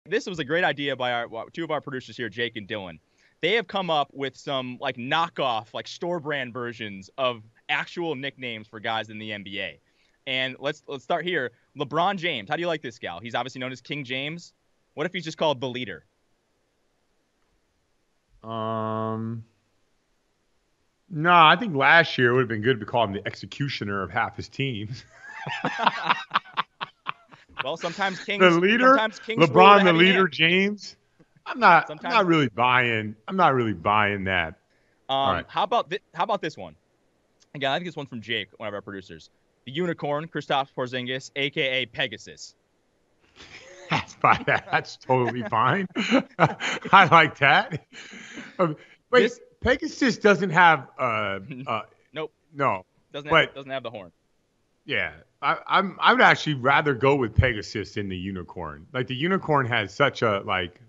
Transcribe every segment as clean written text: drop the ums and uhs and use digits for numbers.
this was a great idea by two of our producers here, Jake and Dylan. They have come up with some like knockoff, like store brand versions of actual nicknames for guys in the NBA. And let's start here. LeBron James. How do you like this, Scal? He's obviously known as King James. What if he's just called the leader? No, I think last year it would have been good to call him the executioner of half his teams. Well, sometimes Kings. The leader, sometimes Kings LeBron, the leader, hand. James. I'm not really buying that. All right. How about this one? Again, I think this one's from Jake, one of our producers. The unicorn, Kristaps Porzingis, aka Pegasus. That's fine. That's totally fine. I like that. Wait, Pegasus doesn't have nope. No. Doesn't have the horn. Yeah. I would actually rather go with Pegasus than the unicorn. Like the unicorn has such a like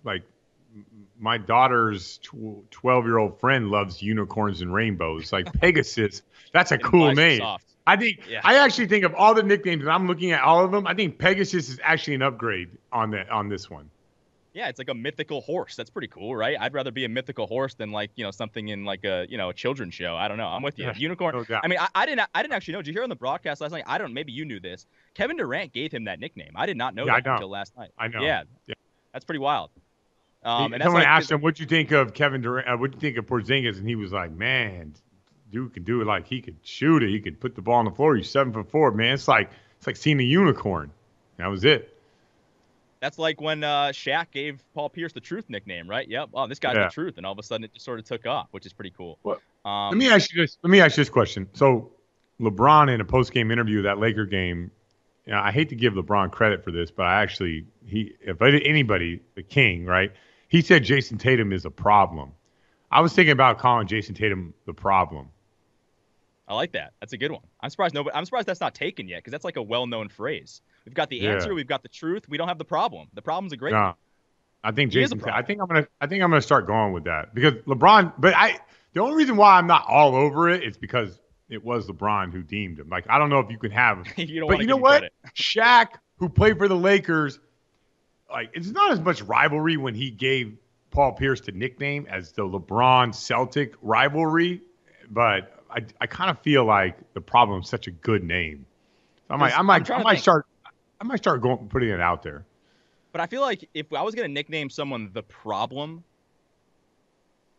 my daughter's 12-year-old friend loves unicorns and rainbows. Like Pegasus, that's a cool name. I actually think of all the nicknames, and I'm looking at all of them, I think Pegasus is actually an upgrade on this one. Yeah, it's like a mythical horse. That's pretty cool, right? I'd rather be a mythical horse than like, something in like a, a children's show. I don't know. I'm with you. Unicorn. No doubt. I mean, I didn't actually know. Did you hear on the broadcast last night? Maybe you knew this. Kevin Durant gave him that nickname. I did not know that until last night. I know. Yeah. That's pretty wild. And someone asked him, what'd you think of Kevin Durant? What'd you think of Porzingis? And he was like, man, dude can do it. Like he could shoot it. He could put the ball on the floor. He's 7'4", man. It's like seeing a unicorn. That was it. That's like when Shaq gave Paul Pierce the Truth nickname, right? Yep. Oh, this guy's the Truth, and all of a sudden it just sort of took off, which is pretty cool. Well, let me ask you this question. So, LeBron in a post-game interview of that Laker game, I hate to give LeBron credit for this, but if anybody, the king, right? He said Jason Tatum is a problem. I was thinking about calling Jason Tatum the problem. I like that. That's a good one. I'm surprised that's not taken yet, because that's like a well-known phrase. We've got the answer. We've got the truth. We don't have the problem. The problem's a great one. I think Jason. I think I'm gonna start going with that because LeBron. But the only reason why I'm not all over it is because it was LeBron who deemed him. Like I don't know if you can have. But you know what? Shaq, who played for the Lakers, like it's not as much rivalry when he gave Paul Pierce the nickname as the LeBron Celtic rivalry. But I kind of feel like the problem's such a good name. So I might start going putting it out there. But I feel like if I was going to nickname someone the problem,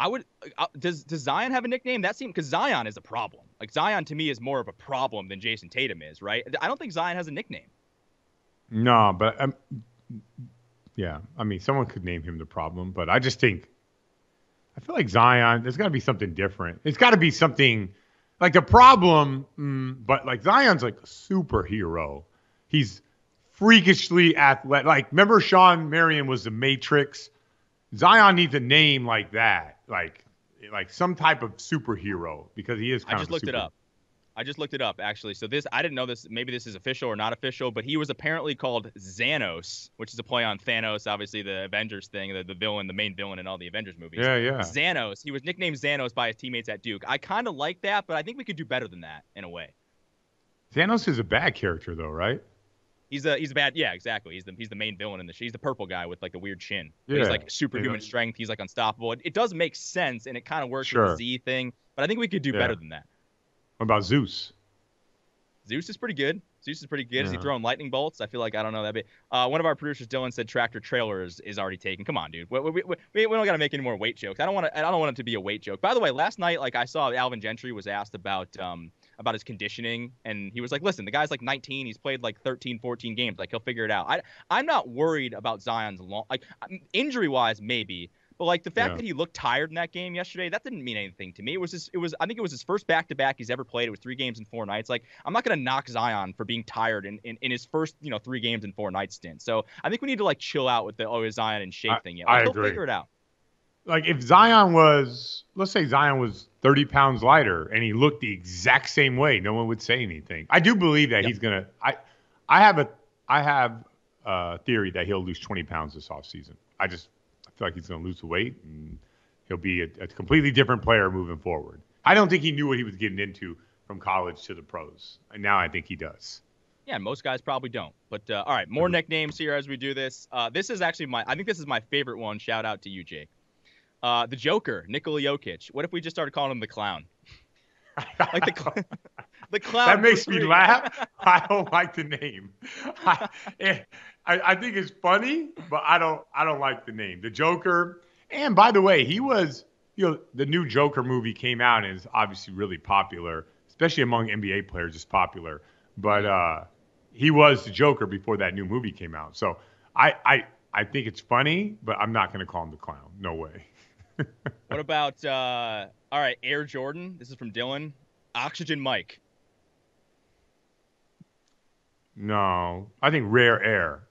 I would. Does Zion have a nickname? That seems because Zion is a problem. Like Zion to me is more of a problem than Jason Tatum is, right? I don't think Zion has a nickname. No, but yeah, I mean, someone could name him the problem, but I just think I feel like Zion. There's got to be something different. It's got to be something like the problem, but like Zion's like a superhero. He's freakishly athletic. Like, remember Sean Marion was the Matrix? Zion needs a name like that, like some type of superhero, because he is kind of. I just looked it up, actually. So I didn't know this. Maybe this is official or not official, but he was apparently called Xanos, which is a play on Thanos, obviously the Avengers thing, the villain, the main villain in all the Avengers movies. Yeah, yeah. Xanos. He was nicknamed Xanos by his teammates at Duke. I kind of like that, but I think we could do better than that in a way. Xanos is a bad character, though, right? He's a bad. Yeah, exactly. He's the main villain in the show. He's the purple guy with like the weird chin. Yeah. He's like superhuman strength. He's like unstoppable. It does make sense, and it kind of works with the Z thing. But I think we could do better than that. What about Zeus? Zeus is pretty good. Is he throwing lightning bolts? I feel like I don't know that bit. One of our producers, Dylan, said tractor trailer is already taken. Come on, dude. We don't got to make any more weight jokes. I don't want it to be a weight joke. By the way, last night, like I saw Alvin Gentry was asked about his conditioning, and he was like, listen, the guy's like 19. He's played like 13, 14 games. Like he'll figure it out. I'm not worried about Zion's injury wise, maybe. But like the fact that he looked tired in that game yesterday, that didn't mean anything to me. I think it was his first back-to-back he's ever played. It was 3 games in 4 nights. Like I'm not going to knock Zion for being tired in his first 3 games in 4 night stint. So I think we need to like chill out with the is Zion in shape thing yet. He'll figure it out. Like if Zion was, let's say Zion was 30 pounds lighter and he looked the exact same way, no one would say anything. I do believe that he's gonna. I have a theory that he'll lose 20 pounds this offseason. I feel like he's going to lose the weight, and he'll be a completely different player moving forward. I don't think he knew what he was getting into from college to the pros, and now I think he does. Yeah, most guys probably don't. But all right, more nicknames here as we do this. This is actually I think this is my favorite one. Shout out to you, Jake. The Joker, Nikola Jokic. What if we just started calling him the Clown? Like the Clown. That makes me laugh. I don't like the name. I think it's funny, but I don't like the name. The Joker. And by the way, he was, the new Joker movie came out and is obviously really popular, especially among NBA players. It's popular, but he was the Joker before that new movie came out. So I think it's funny, but I'm not going to call him the Clown. No way. What about all right, Air Jordan? This is from Dylan. Oxygen Mike. No, I think Rare Air.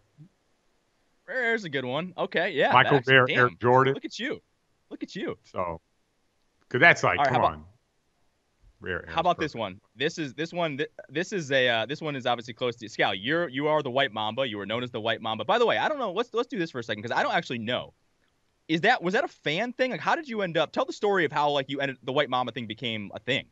Rare Air is a good one. Okay, yeah. Michael Rare Air Jordan. Look at you. So, because that's like, right, come on. Rare Air. How about this one? This one is obviously close to Scal. You are the White Mamba. You were known as the White Mamba. By the way, I don't know. Let's do this for a second because I don't actually know. Was that a fan thing? Like, how did you end up? Tell the story of how the White Mamba thing became a thing.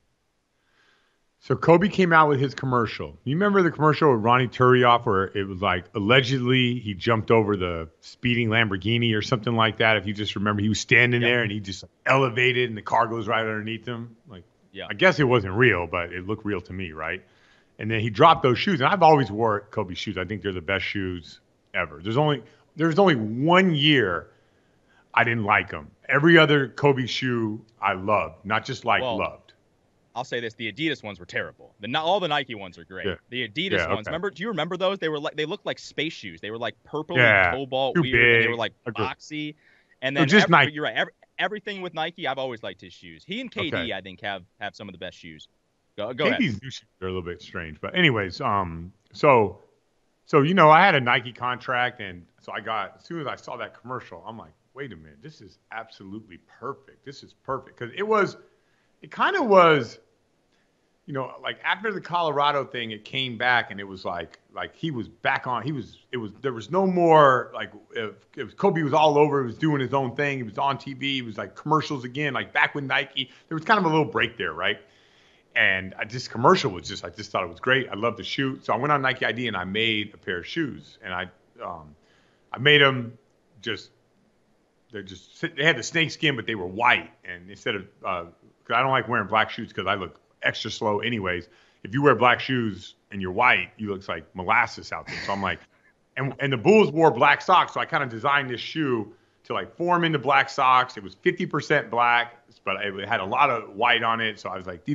So Kobe came out with his commercial. You remember the commercial with Ronnie Turioff where it was like allegedly he jumped over the speeding Lamborghini or something like that. If you just remember, he was standing there and he just elevated and the car goes right underneath him. Like, I guess it wasn't real, but it looked real to me, right? And then he dropped those shoes, and I've always wore Kobe shoes. I think they're the best shoes ever. There's only 1 year I didn't like them. Every other Kobe shoe I loved, not just loved. I'll say this: the Adidas ones were terrible. All the Nike ones are great. Yeah. The Adidas ones, remember? Do you remember those? They looked like space shoes. They were like purple and cobalt, weird. And they were like boxy. And then just Nike. You're right. Everything with Nike, I've always liked his shoes. He and KD, I think, have some of the best shoes. Go ahead. KD's new shoes are a little bit strange, but anyways, so I had a Nike contract, and so as soon as I saw that commercial, I'm like, wait a minute, this is absolutely perfect. This is perfect because it kind of was. Like after the Colorado thing, it came back and it was like he was back on. There was no more like if Kobe was all over. He was doing his own thing. He was on TV. He was like commercials again, like back with Nike. There was kind of a little break there, right? And this commercial was I just thought it was great. I loved the shoe. So I went on Nike ID and I made a pair of shoes. And I made them they had the snake skin, but they were white. And instead of, because I don't like wearing black shoes because I look extra slow anyways. If you wear black shoes and you're white, you look like molasses out there. So I'm like, and the Bulls wore black socks. So I kind of designed this shoe to like form into black socks. It was 50% black, but it had a lot of white on it. So I was like,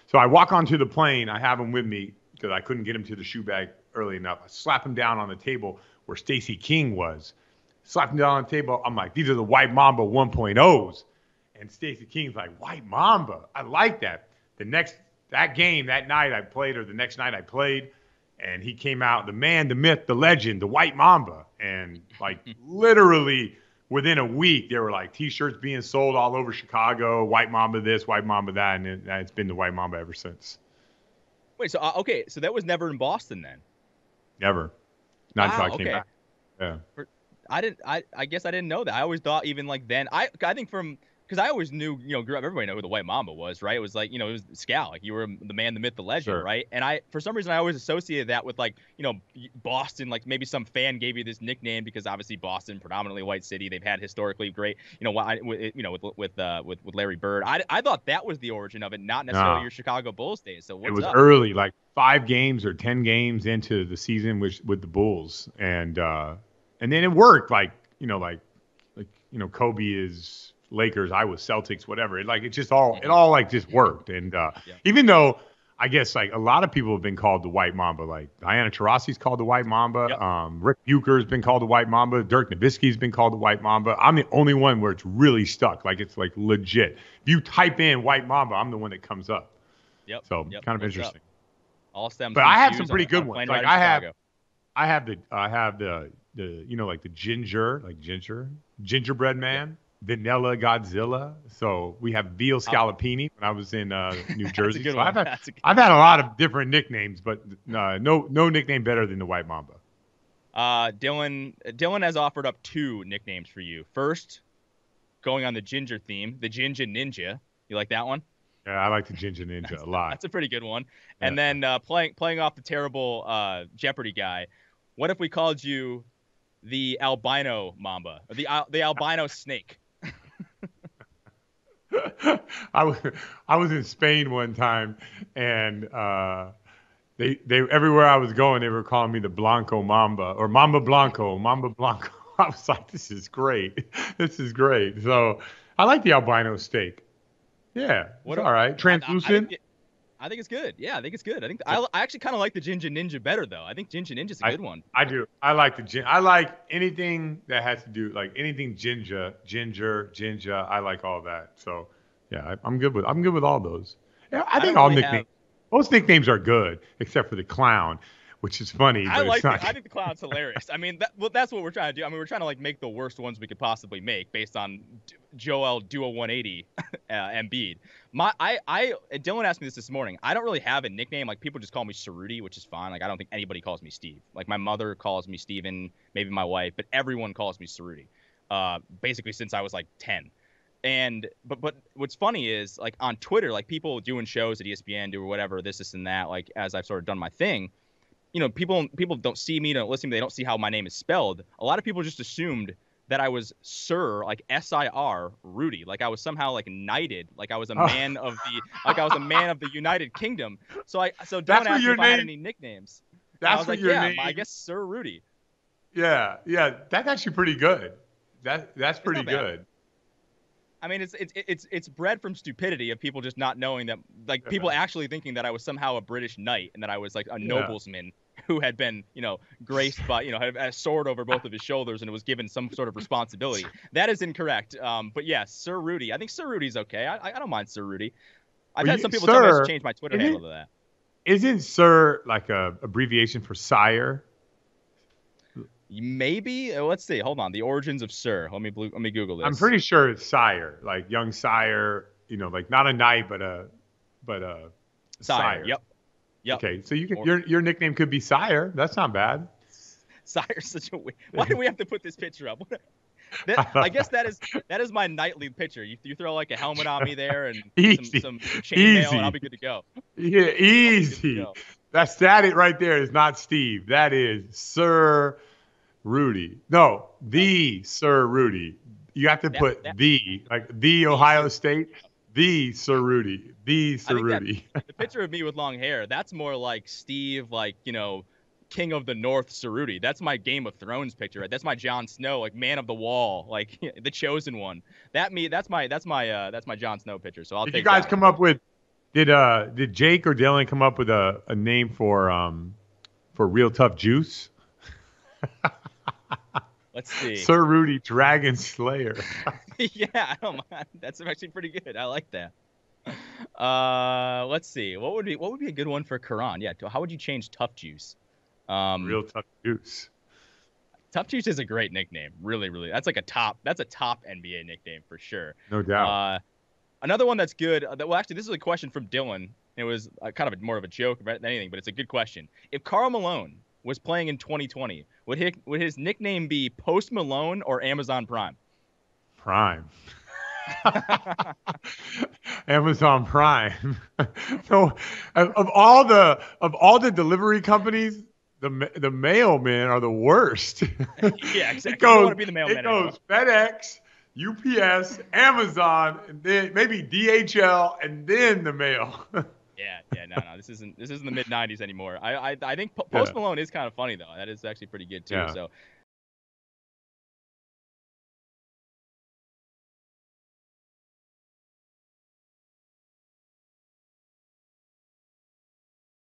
so I walk onto the plane. I have them with me because I couldn't get them to the shoe bag early enough. I slap them down on the table where Stacey King was. Slap them down on the table. I'm like, these are the White Mamba 1.0s. And Stacey King's like, White Mamba. I like that. The next night I played, and he came out, the man, the myth, the legend, the White Mamba. And like literally within a week, there were like T-shirts being sold all over Chicago, White Mamba this, White Mamba that, and it's been the White Mamba ever since. Wait, so so that was never in Boston then? Never. Not until I came back. Yeah. I guess I didn't know that. I always thought even like then, I think because I always knew, grew up, everybody knew who the White Mamba was, right? It was like, it was Scal. Like, you were the man, the myth, the legend, sure. Right? And for some reason, I always associated that with, like, Boston. Like, maybe some fan gave you this nickname because obviously Boston, predominantly white city. They've had historically great, with Larry Bird. I thought that was the origin of it, not necessarily your Chicago Bulls days. So what's up? It was early, like 5 games or 10 games into the season with the Bulls. And then it worked, Kobe is Lakers, I was Celtics, whatever. It just all just worked. And even though I guess like a lot of people have been called the White Mamba, like Diana Taurasi's called the White Mamba. Yep. Ric Bucher's been called the White Mamba. Dirk Nowitzki's been called the White Mamba. I'm the only one where it's really stuck. Like it's like legit. If you type in White Mamba, I'm the one that comes up. Yep. So kind of interesting. All stems. But I have some pretty good ones. Like I have the like the gingerbread man. Vanilla Godzilla. So we have Veal Scalapini when I was in New Jersey. So I've had a lot of different nicknames, but no nickname better than the White Mamba. Dylan has offered up 2 nicknames for you. First, going on the ginger theme, the Ginger Ninja. You like that one? Yeah, I like the Ginger Ninja a lot. That's a pretty good one. And then playing off the terrible Jeopardy guy, what if we called you the albino Mamba, or the albino snake? I was in Spain one time, and they everywhere I was going, they were calling me the Blanco Mamba or Mamba Blanco. I was like, this is great. This is great. So I like the albino steak. Yeah, it's all right. Translucent. I think it's good. Yeah, I think it's good. I actually kind of like the Ginger Ninja better though. I think Ginger Ninja's a good one. I do. I like I like anything that has to do like anything ginger. I like all that. So yeah, I'm good with all those. Yeah, I think all nicknames. Most nicknames are good except for the clown, which is funny. I think the clown's hilarious. I mean, that's what we're trying to do. I mean, we're trying to like make the worst ones we could possibly make based on Joel Duo 180 Embiid. Dylan asked me this morning. I don't really have a nickname. Like, people just call me Ceruti, which is fine. Like, I don't think anybody calls me Steve. Like, my mother calls me Steven, maybe my wife, but everyone calls me Ceruti. Basically since I was like 10. But what's funny is, like, on Twitter, like, people doing shows at ESPN, do whatever, this and that, like, as I've sort of done my thing, you know, people don't see me, don't listen to me, they don't see how my name is spelled. A lot of people just assumed that I was Sir, like SIR Rudy, like I was somehow like knighted, like I was a man of the United Kingdom. So don't ask me if I had any nicknames. That's what your name. I guess Sir Rudy. Yeah, that's actually pretty good. That's pretty good. I mean, it's bred from stupidity of people just not knowing that, like, people actually thinking that I was somehow a British knight and that I was like a noblesman who had been, you know, graced by, you know, had a sword over both of his shoulders and was given some sort of responsibility. That is incorrect. But yes, Sir Rudy. I think Sir Rudy's okay. I don't mind Sir Rudy. I've had some people tell me I should change my Twitter handle to that. Isn't Sir like a abbreviation for sire? Maybe. Let's see. Hold on. The origins of Sir. Let me Google this. I'm pretty sure it's sire, like young sire. You know, like not a knight, but a sire. Yep. Okay, so your nickname could be Sire. That's not bad. Sire's such a weird. Why do we have to put this picture up? I guess that is my nightly picture. You throw like a helmet on me there and some chainmail, and I'll be good to go. Yeah, easy. That right there is not Steve. That is Sir Rudy. No, the Sir Rudy. You have to put the Ohio State. The Sir Rudy. The Sir Rudy. The picture of me with long hair, that's more like Steve, like, you know, King of the North Ceruti. That's my Game of Thrones picture. Right? That's my Jon Snow, like Man of the Wall, like the chosen one. That's my Jon Snow picture. So I'll take. Did you guys come up with? Did Jake or Dylan come up with a name for Real Tough Juice? Let's see. Sir Rudy Dragon Slayer. Yeah, I don't mind. That's actually pretty good. I like that. Let's see. What would be a good one for Caron? Yeah. How would you change Tough Juice? Real Tough Juice. Tough Juice is a great nickname. Really, really. That's a top NBA nickname for sure. No doubt. Another one that's good. Well, actually, this is a question from Dylan. It was kind of more of a joke than anything, but it's a good question. If Karl Malone was playing in 2020, would his nickname be Post Malone or Amazon Prime? Prime. Amazon Prime. So, of all the delivery companies, the mailmen are the worst. Yeah, exactly. You don't want to be the mailman. It goes FedEx, UPS, Amazon, and then maybe DHL, and then the mail. Yeah, no. This isn't the mid '90s anymore. I think Post Malone is kind of funny though. That is actually pretty good too. Yeah. So